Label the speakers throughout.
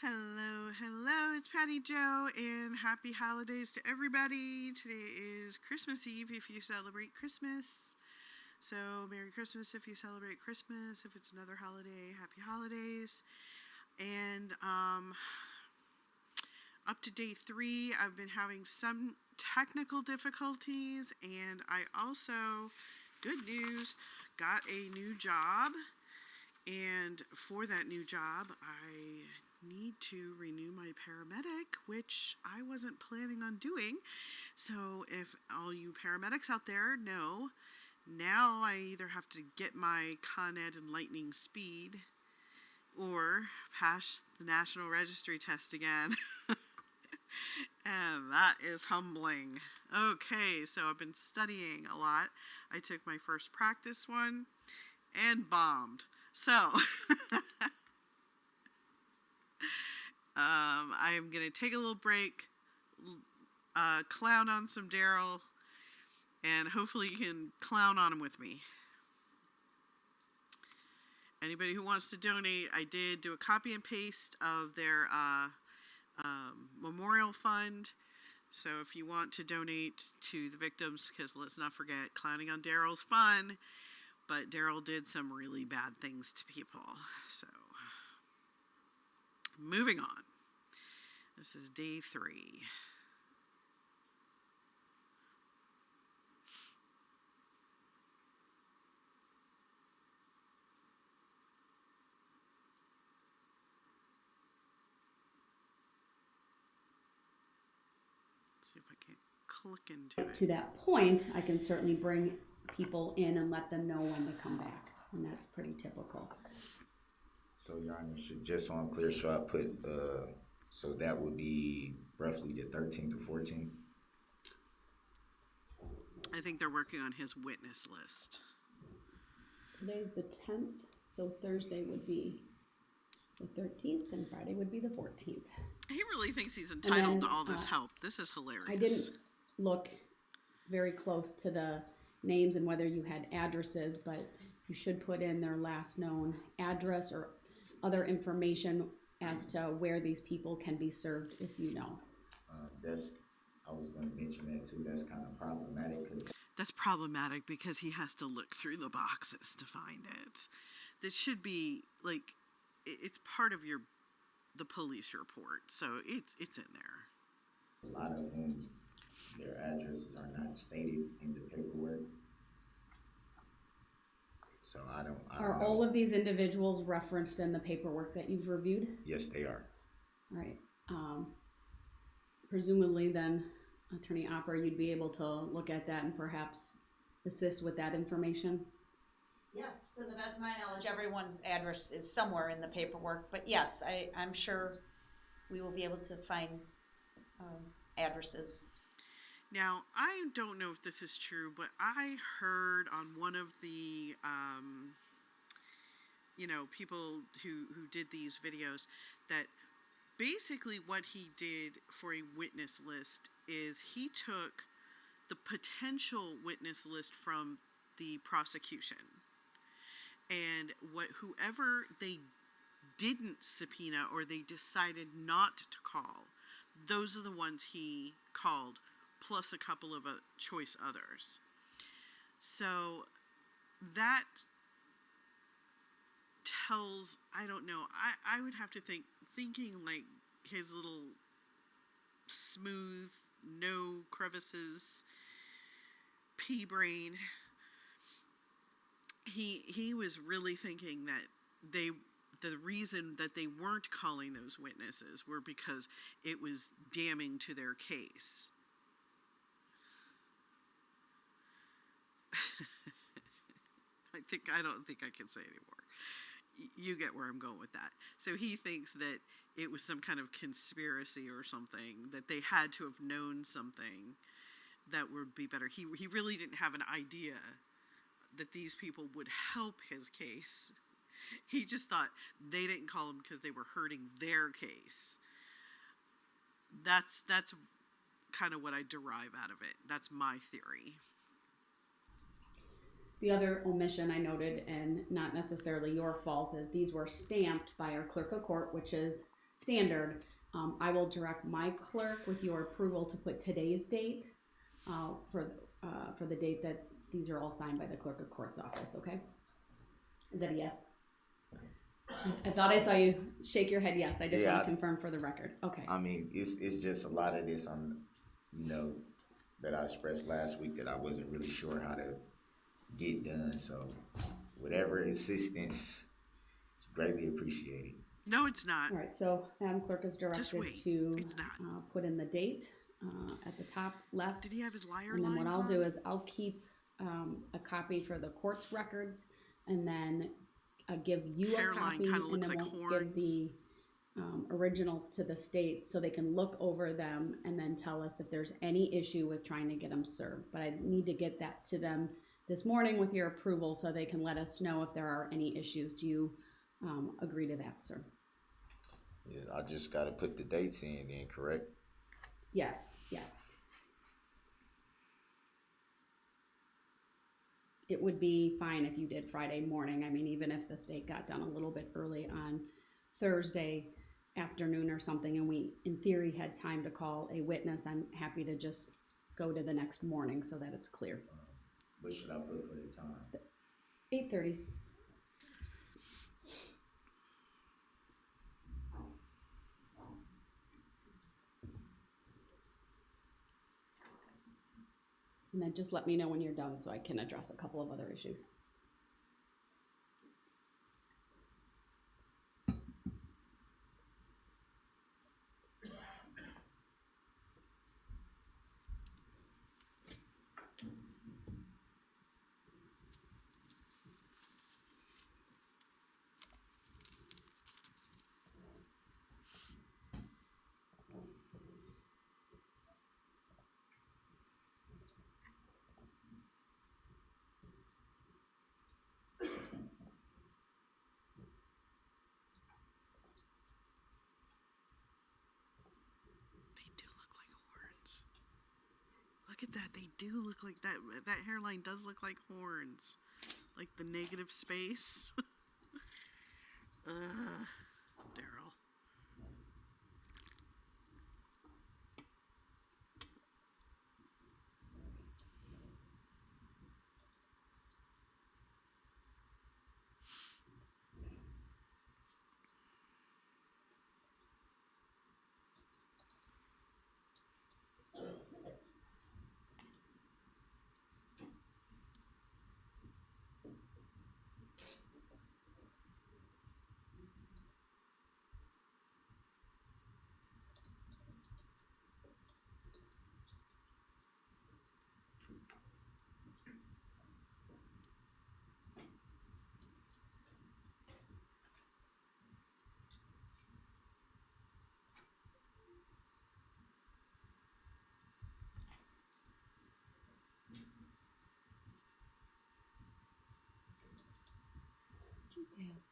Speaker 1: Hello, it's Patty Jo, and happy holidays to everybody. Today is Christmas Eve if you celebrate Christmas. So, Merry Christmas if you celebrate Christmas. If it's another holiday, happy holidays. And up to day 3, I've been having some technical difficulties, and I also, good news, got a new job. And for that new job, I need to renew my paramedic, which I wasn't planning on doing. So if all you paramedics out there know, now I either have to get my Con Ed and lightning speed or pass the National Registry test again. And that is humbling. Okay, so I've been studying a lot. I took my first practice one and bombed. So, I'm going to take a little break, clown on some Darrell, and hopefully you can clown on him with me. Anybody who wants to donate, I did do a copy and paste of their memorial fund. So if you want to donate to the victims, because let's not forget, clowning on Darrell's fun. But Darrell did some really bad things to people. So, moving on. This is day 3. Let's see if I can click into it.
Speaker 2: To that point, I can certainly bring people in and let them know when to come back, and that's pretty typical.
Speaker 3: So, Your Honor, just so I'm clear, so I put, so that would be roughly the 13th to 14th?
Speaker 1: I think they're working on his witness list.
Speaker 2: Today's the 10th, so Thursday would be the 13th, and Friday would be the 14th.
Speaker 1: He really thinks he's entitled to all this help. This is hilarious.
Speaker 2: I didn't look very close to the names and whether you had addresses, but you should put in their last known address or other information as to where these people can be served if you know.
Speaker 3: I was going to mention that too. That's kind of problematic.
Speaker 1: That's problematic because he has to look through the boxes to find it. This should be like, it's part of the police report, so it's in there.
Speaker 3: A lot of them, their addresses are not stated in the paperwork. So I don't
Speaker 2: Are
Speaker 3: know.
Speaker 2: all of these individuals referenced in the paperwork that you've reviewed?
Speaker 3: Yes, they are.
Speaker 2: All right. Presumably then, Attorney Opper, you'd be able to look at that and perhaps assist with that information?
Speaker 4: Yes, to the best of my knowledge, everyone's address is somewhere in the paperwork, but yes, I'm sure we will be able to find addresses.
Speaker 1: Now, I don't know if this is true, but I heard on one of the, people who did these videos that basically what he did for a witness list is he took the potential witness list from the prosecution, and whoever they didn't subpoena or they decided not to call, those are the ones he called, plus a couple of choice others. So that tells, I don't know, I would have to thinking like his little smooth, no crevices, pea brain, he was really thinking that the reason that they weren't calling those witnesses were because it was damning to their case. I don't think I can say anymore. You get where I'm going with that. So he thinks that it was some kind of conspiracy or something, that they had to have known something that would be better. He really didn't have an idea that these people would help his case. He just thought they didn't call him because they were hurting their case. That's kind of what I derive out of it. That's my theory.
Speaker 2: The other omission I noted, and not necessarily your fault, is these were stamped by our clerk of court, which is standard, I will direct my clerk with your approval to put today's date for the date that these are all signed by the clerk of court's office, okay? Is that a yes? I thought I saw you shake your head yes. I just want to confirm for the record. Okay.
Speaker 3: I mean, it's just a lot of this that I expressed last week that I wasn't really sure how to get done. So whatever assistance is greatly appreciated.
Speaker 1: No, it's not.
Speaker 2: All right, so Madam Clerk is
Speaker 1: Just
Speaker 2: directed
Speaker 1: wait.
Speaker 2: to
Speaker 1: It's not.
Speaker 2: put in the date at the top left.
Speaker 1: Did he have his liar
Speaker 2: And then
Speaker 1: lines
Speaker 2: what I'll
Speaker 1: on?
Speaker 2: do is I'll keep a copy for the court's records, and then give you a
Speaker 1: Hairline
Speaker 2: copy,
Speaker 1: kinda
Speaker 2: and
Speaker 1: looks
Speaker 2: then
Speaker 1: like
Speaker 2: we'll give
Speaker 1: horns.
Speaker 2: the originals to the state so they can look over them and then tell us if there's any issue with trying to get them served. But I need to get that to them this morning with your approval so they can let us know if there are any issues. Do you agree to that, sir?
Speaker 3: Yeah, I just got to put the dates in then, correct?
Speaker 2: Yes, yes. It would be fine if you did Friday morning. I mean, even if the state got done a little bit early on Thursday afternoon or something, and we, in theory, had time to call a witness, I'm happy to just go to the next morning so that it's clear.
Speaker 3: What should I put for the time?
Speaker 2: 8:30. And then just let me know when you're done so I can address a couple of other issues.
Speaker 1: They do look like horns. Look at that. They do look like that. That hairline does look like horns. Like the negative space. Darrell.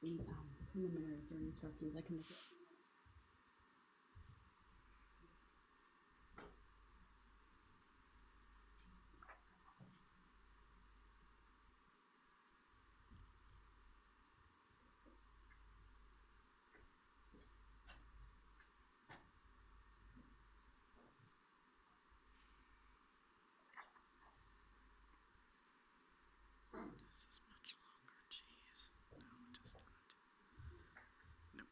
Speaker 2: Do you have the preliminary hearing instructions? I can look at.
Speaker 1: This is much longer. Jeez. No, it does not. No.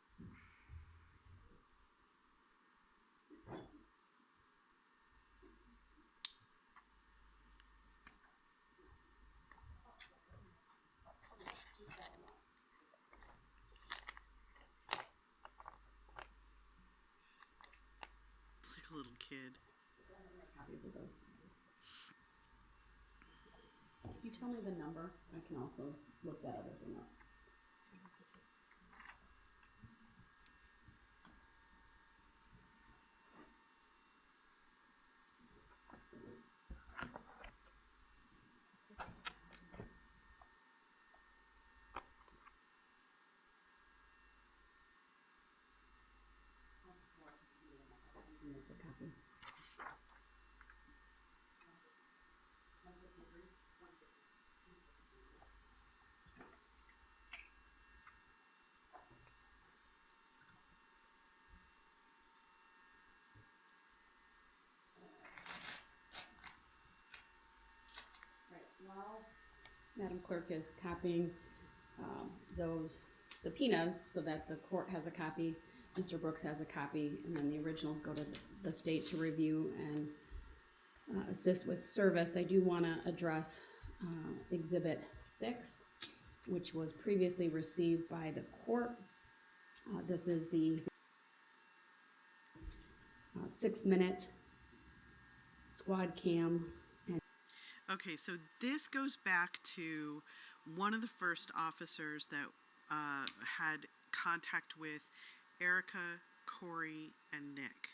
Speaker 1: It's like a little kid.
Speaker 2: Copies of those. If you tell me the number, I can also look that other thing up. Look for copies. Madam Clerk is copying those subpoenas so that the court has a copy, Mr. Brooks has a copy, and then the originals go to the state to review and assist with service. I do want to address Exhibit 6, which was previously received by the court. This is the 6-minute squad cam.
Speaker 1: Okay, so this goes back to one of the first officers that had contact with Erica, Corey, and Nick.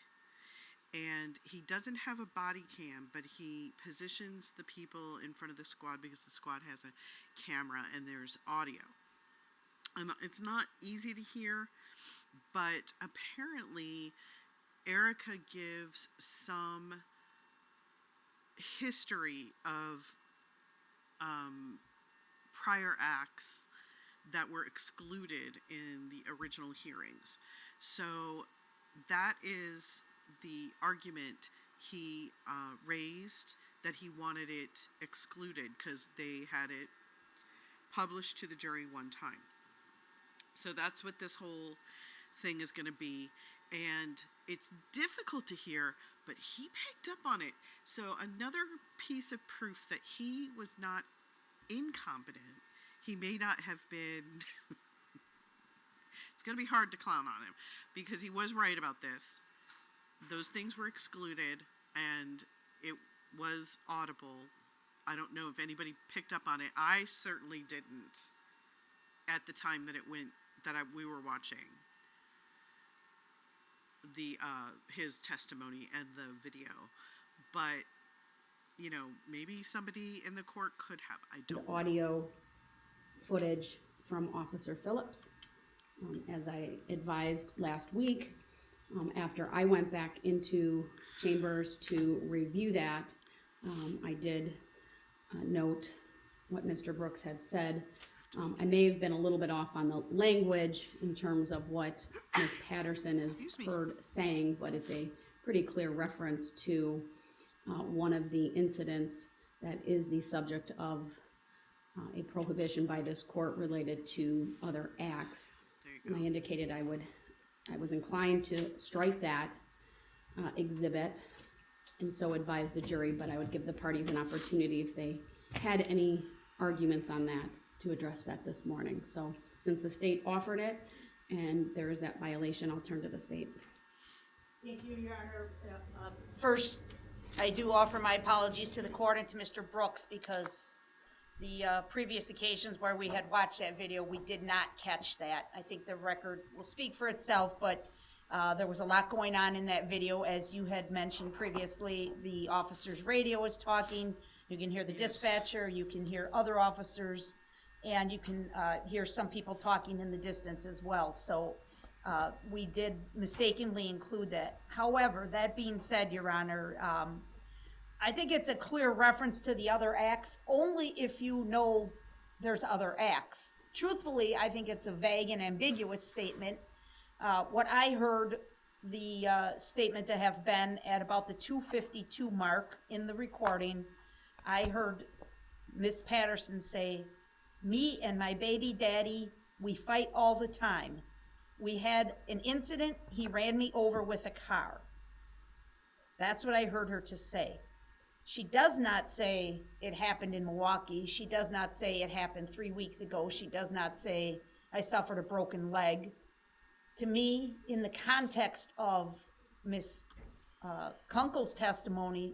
Speaker 1: And he doesn't have a body cam, but he positions the people in front of the squad because the squad has a camera and there's audio. And it's not easy to hear, but apparently Erica gives some history of prior acts that were excluded in the original hearings. So that is the argument he raised, that he wanted it excluded because they had it published to the jury one time. So that's what this whole thing is going to be. And it's difficult to hear, but he picked up on it. So another piece of proof that he was not incompetent. He may not have been. It's going to be hard to clown on him because he was right about this. Those things were excluded and it was audible. I don't know if anybody picked up on it. I certainly didn't at the time that it went, we were watching the his testimony and the video. But, you know, maybe somebody in the court could have. I don't know.
Speaker 2: Audio footage from Officer Phillips. As I advised last week, after I went back into chambers to review that, I did note what Mr. Brooks had said. I may have been a little bit off on the language in terms of what Ms. Patterson is heard saying, but it's a pretty clear reference to one of the incidents that is the subject of a prohibition by this court related to other acts. And I indicated I was inclined to strike that exhibit and so advise the jury, but I would give the parties an opportunity if they had any arguments on that to address that this morning. So since the state offered it and there is that violation, I'll turn to the state.
Speaker 4: Thank you, Your Honor. First, I do offer my apologies to the court and to Mr. Brooks because the previous occasions where we had watched that video, we did not catch that. I think the record will speak for itself, but there was a lot going on in that video. As you had mentioned previously, the officer's radio was talking. You can hear the dispatcher, you can hear other officers, and you can hear some people talking in the distance as well. So we did mistakenly include that. However, that being said, Your Honor, I think it's a clear reference to the other acts only if you know there's other acts. Truthfully, I think it's a vague and ambiguous statement. What I heard the statement to have been at about the 2:52 mark in the recording, I heard Miss Patterson say, "Me and my baby daddy, we fight all the time. We had an incident, he ran me over with a car." That's what I heard her to say. She does not say it happened in Milwaukee. She does not say it happened 3 weeks ago. She does not say I suffered a broken leg. To me, in the context of Miss Runkle's testimony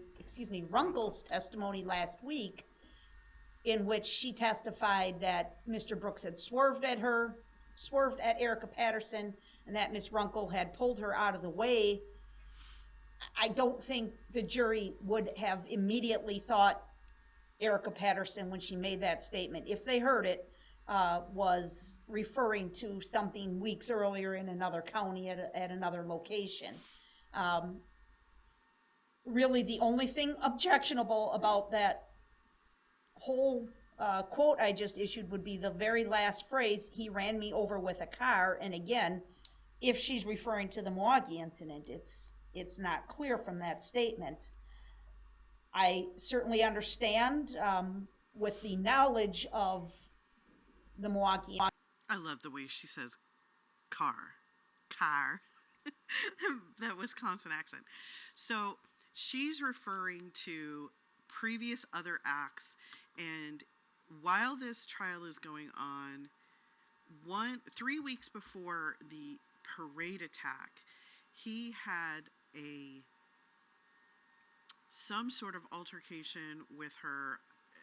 Speaker 4: last week, in which she testified that Mr. Brooks had swerved at Erica Patterson, and that Miss Runkle had pulled her out of the way, I don't think the jury would have immediately thought Erica Patterson, when she made that statement, if they heard it, was referring to something weeks earlier in another county at another location. Really, the only thing objectionable about that whole quote I just issued would be the very last phrase, "He ran me over with a car." And again, if she's referring to the Milwaukee incident, it's not clear from that statement. I certainly understand with the knowledge of the Milwaukee.
Speaker 1: I love the way she says car. Car. That Wisconsin accent. So she's referring to previous other acts, and while this trial is going on, 3 weeks before the parade attack, he had some sort of altercation with her.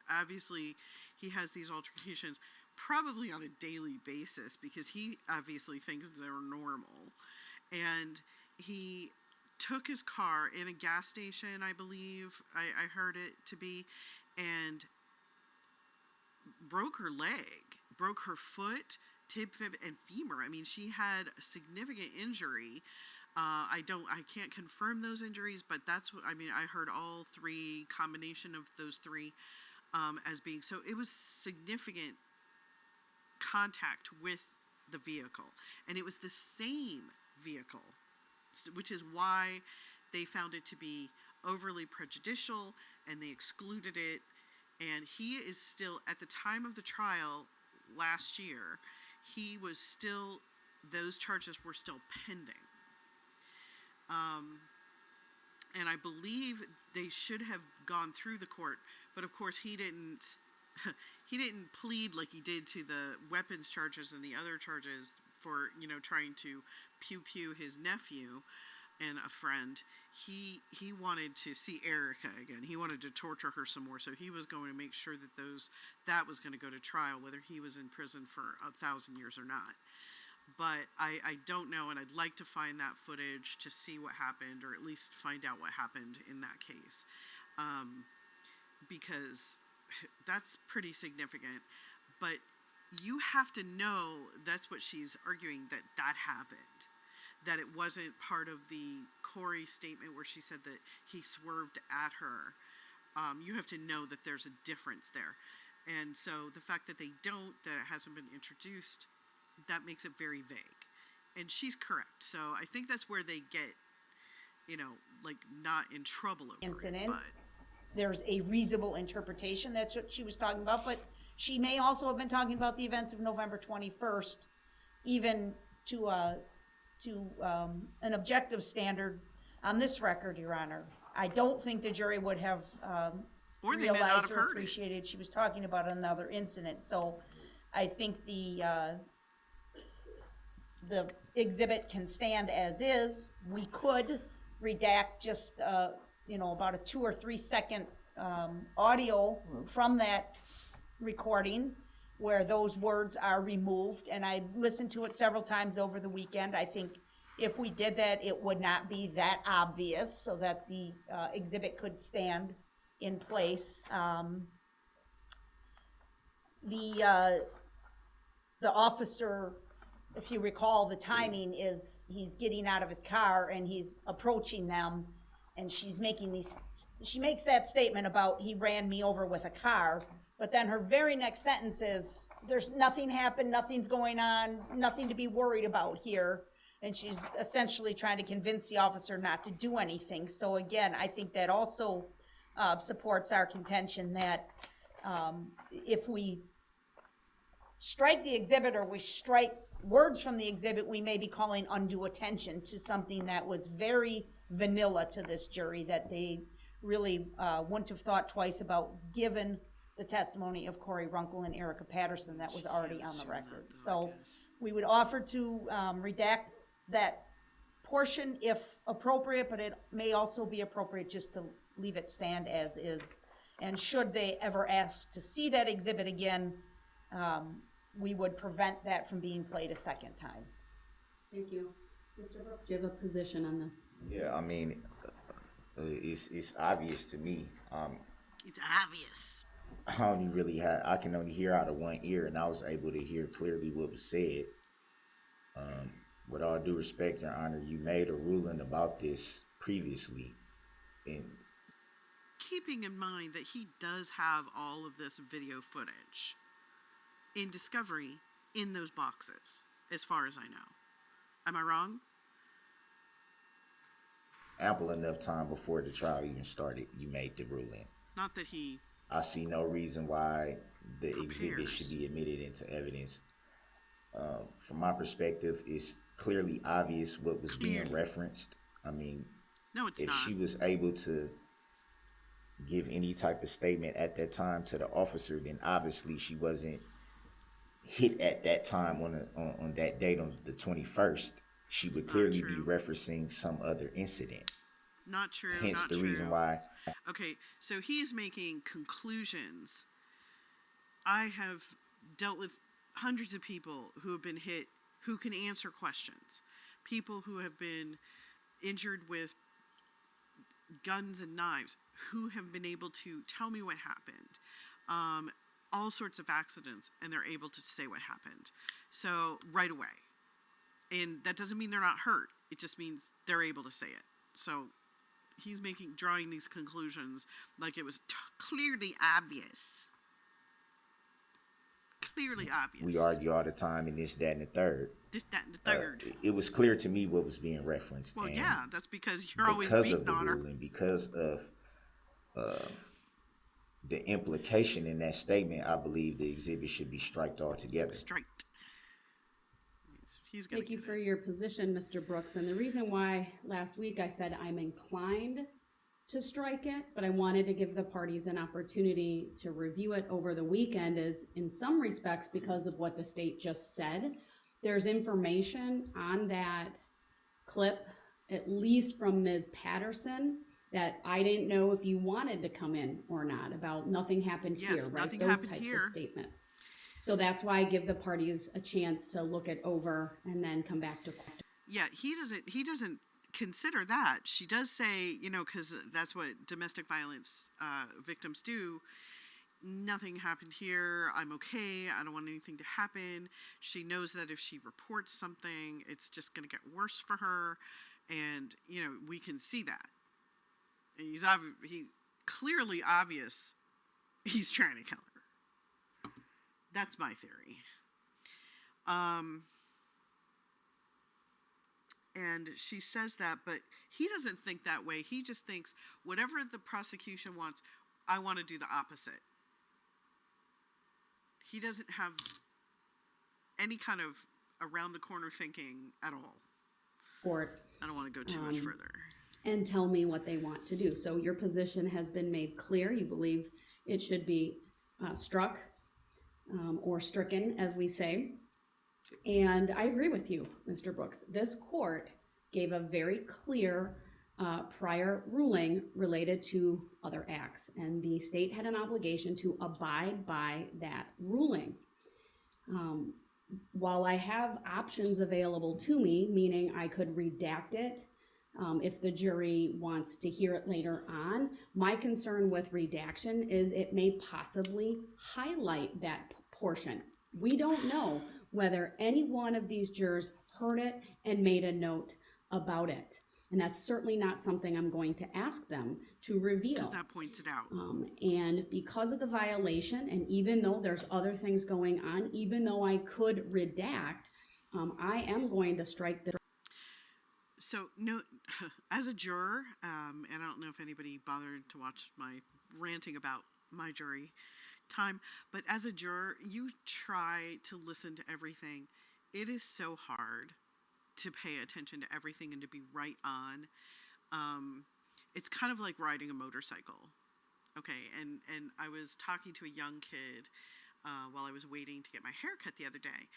Speaker 1: Obviously, he has these altercations probably on a daily basis because he obviously thinks they're normal. And he took his car in a gas station, I believe, I heard it to be, and broke her leg, broke her foot, tib, fib, and femur. I mean, she had a significant injury. I can't confirm those injuries, but that's what, I mean, I heard all three, combination of those three, as being, so it was significant contact with the vehicle. And it was the same vehicle, which is why they found it to be overly prejudicial and they excluded it. And he is still, at the time of the trial last year, those charges were still pending. And I believe they should have gone through the court, but of course he didn't plead like he did to the weapons charges and the other charges for, trying to pew his nephew and a friend. He wanted to see Erica again. He wanted to torture her some more, so he was going to make sure that was going to go to trial, whether he was in prison for 1,000 years or not. But I don't know, and I'd like to find that footage to see what happened, or at least find out what happened in that case, because that's pretty significant. But you have to know, that's what she's arguing, that happened, that it wasn't part of the Corey statement where she said that he swerved at her. You have to know that there's a difference there. And so the fact that that it hasn't been introduced, that makes it very vague. And she's correct. So I think that's where they get, not in trouble over
Speaker 4: Incident.
Speaker 1: it. But
Speaker 4: there's a reasonable interpretation. That's what she was talking about. But she may also have been talking about the events of November 21st, even to an objective standard on this record, Your Honor. I don't think the jury would have
Speaker 1: or they may not
Speaker 4: realized
Speaker 1: have
Speaker 4: or
Speaker 1: heard
Speaker 4: appreciated it. She was talking about another incident. So I think the exhibit can stand as is. We could redact just, about a 2 or 3 second audio from that recording where those words are removed. And I listened to it several times over the weekend. I think if we did that, it would not be that obvious, so that the exhibit could stand in place. The officer, if you recall, the timing is he's getting out of his car and he's approaching them, and she makes that statement about he ran me over with a car, but then her very next sentence is, there's nothing happened, nothing's going on, nothing to be worried about here. And she's essentially trying to convince the officer not to do anything. So again, I think that also supports our contention that if we strike the exhibit or we strike words from the exhibit, we may be calling undue attention to something that was very vanilla to this jury, that they really wouldn't have thought twice about, given the testimony of Corey Runkle and Erica Patterson that was already on the record. So we would offer to redact that portion if appropriate, but it may also be appropriate just to leave it stand as is. And should they ever ask to see that exhibit again, we would prevent that from being played a second time.
Speaker 2: Thank you. Mr. Brooks, do you have a position on this?
Speaker 3: Yeah, I mean, it's obvious to me.
Speaker 1: it's obvious.
Speaker 3: I can only hear out of one ear, and I was able to hear clearly what was said. With all due respect, Your Honor, you made a ruling about this previously, and
Speaker 1: Keeping in mind that he does have all of this video footage in discovery in those boxes, as far as I know. Am I wrong?
Speaker 3: ample enough time before the trial even started, you made the ruling.
Speaker 1: Not that he
Speaker 3: I see no reason why the exhibit should
Speaker 1: prepares.
Speaker 3: be admitted into evidence. From my perspective, it's clearly obvious what was being
Speaker 1: Clearly.
Speaker 3: referenced. I mean,
Speaker 1: No, it's
Speaker 3: if
Speaker 1: not.
Speaker 3: she was able to give any type of statement at that time to the officer, then obviously she wasn't hit at that time on that date on the 21st. She would
Speaker 1: Not
Speaker 3: clearly be
Speaker 1: true.
Speaker 3: referencing some other incident.
Speaker 1: Not true.
Speaker 3: Hence
Speaker 1: Not
Speaker 3: the reason
Speaker 1: true.
Speaker 3: why.
Speaker 1: Okay, so he is making conclusions. I have dealt with hundreds of people who have been hit who can answer questions. People who have been injured with guns and knives who have been able to tell me what happened. All sorts of accidents, and they're able to say what happened. So, right away. And that doesn't mean they're not hurt, it just means they're able to say it. So, he's drawing these conclusions like it was clearly obvious. Clearly
Speaker 3: We
Speaker 1: obvious.
Speaker 3: argue all the time in this, that, and the third.
Speaker 1: This, that, and the third.
Speaker 3: It was clear to me what was being referenced.
Speaker 1: Well,
Speaker 3: and
Speaker 1: yeah, that's because you're always
Speaker 3: because of
Speaker 1: beating
Speaker 3: the
Speaker 1: on her.
Speaker 3: ruling, because of the implication in that statement, I believe the exhibit should be striked altogether.
Speaker 1: Striked. He's gonna
Speaker 2: Thank you
Speaker 1: get
Speaker 2: for
Speaker 1: it.
Speaker 2: your position, Mr. Brooks. And the reason why last week I said I'm inclined to strike it, but I wanted to give the parties an opportunity to review it over the weekend is in some respects because of what the state just said. There's information on that clip, at least from Ms. Patterson, that I didn't know if you wanted to come in or not, about nothing happened
Speaker 1: Yes,
Speaker 2: here, right?
Speaker 1: nothing
Speaker 2: Those
Speaker 1: happened
Speaker 2: types
Speaker 1: here.
Speaker 2: of statements. So that's why I give the parties a chance to look it over and then come back to court.
Speaker 1: Yeah, he doesn't consider that. She does say, because that's what domestic violence victims do. Nothing happened here. I'm okay. I don't want anything to happen. She knows that if she reports something, it's just going to get worse for her. And, we can see that. He clearly obvious he's trying to kill her. That's my theory. And she says that, but he doesn't think that way. He just thinks whatever the prosecution wants, I want to do the opposite. He doesn't have any kind of around the corner thinking at all.
Speaker 2: Court.
Speaker 1: I don't want to go too much further.
Speaker 2: And tell me what they want to do. So your position has been made clear. You believe it should be struck or stricken, as we say. And I agree with you, Mr. Brooks. This court gave a very clear prior ruling related to other acts, and the state had an obligation to abide by that ruling. While I have options available to me, meaning I could redact it if the jury wants to hear it later on, my concern with redaction is it may possibly highlight that portion. We don't know whether any one of these jurors heard it and made a note about it. And that's certainly not something I'm going to ask them to reveal.
Speaker 1: Because that points it out.
Speaker 2: And because of the violation, and even though there's other things going on, even though I could redact, I am going to strike the.
Speaker 1: So, no, as a juror, and I don't know if anybody bothered to watch my ranting about my jury time, but as a juror, you try to listen to everything. It is so hard to pay attention to everything and to be right on. It's kind of like riding a motorcycle. Okay, and I was talking to a young kid while I was waiting to get my hair cut the other day,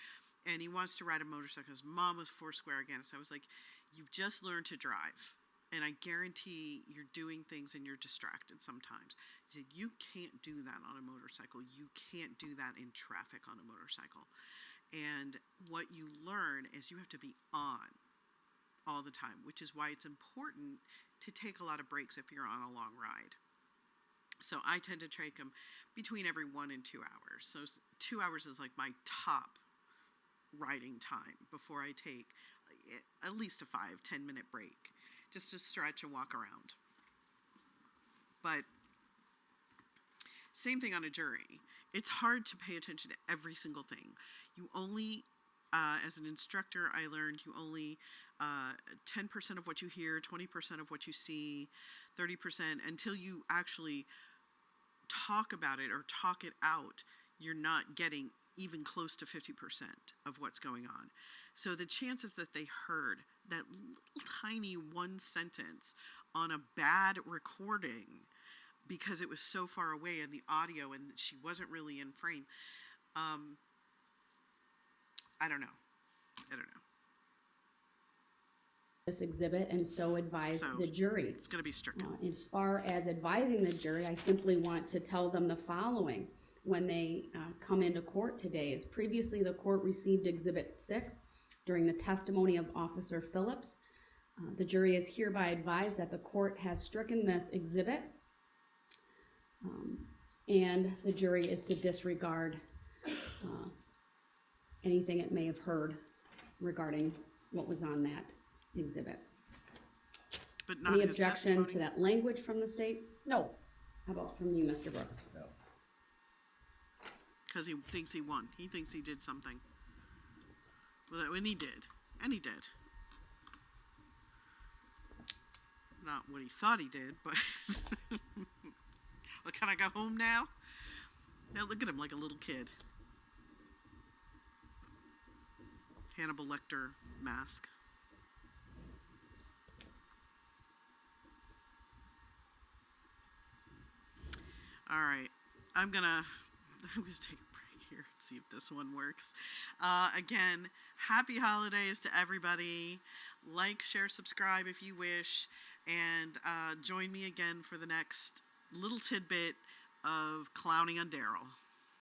Speaker 1: and he wants to ride a motorcycle. His mom was Foursquare again, so I was like, you've just learned to drive, and I guarantee you're doing things and you're distracted sometimes. He said, you can't do that on a motorcycle. You can't do that in traffic on a motorcycle. And what you learn is you have to be on all the time, which is why it's important to take a lot of breaks if you're on a long ride. So I tend to take them between every 1 and 2 hours. So 2 hours is like my top riding time before I take at least a 5-10 minute break just to stretch and walk around. But same thing on a jury. It's hard to pay attention to every single thing. You only, as an instructor, I learned you only 10% of what you hear, 20% of what you see, 30% until you actually talk about it or talk it out, you're not getting even close to 50% of what's going on. So the chances that they heard that little tiny one sentence on a bad recording because it was so far away in the audio and she wasn't really in frame, I don't know.
Speaker 2: This exhibit, and so advise
Speaker 1: So,
Speaker 2: the jury.
Speaker 1: It's going to be stricken.
Speaker 2: As far as advising the jury, I simply want to tell them the following when they come into court today. As previously, the court received Exhibit 6 during the testimony of Officer Phillips. The jury is hereby advised that the court has stricken this exhibit, and the jury is to disregard anything it may have heard regarding what was on that exhibit.
Speaker 1: But not
Speaker 2: Any
Speaker 1: his
Speaker 2: objection
Speaker 1: testimony?
Speaker 2: to that language from the state?
Speaker 4: No.
Speaker 2: How about from you, Mr. Brooks?
Speaker 3: No.
Speaker 1: Because he thinks he won. He thinks he did something. Well, and he did. And he did. Not what he thought he did, but... Well, can I go home now? Now look at him like a little kid. Hannibal Lecter mask. All right, I'm gonna take a break here and see if this one works. Again, happy holidays to everybody. Like, share, subscribe if you wish, and join me again for the next little tidbit of clowning on Darrell.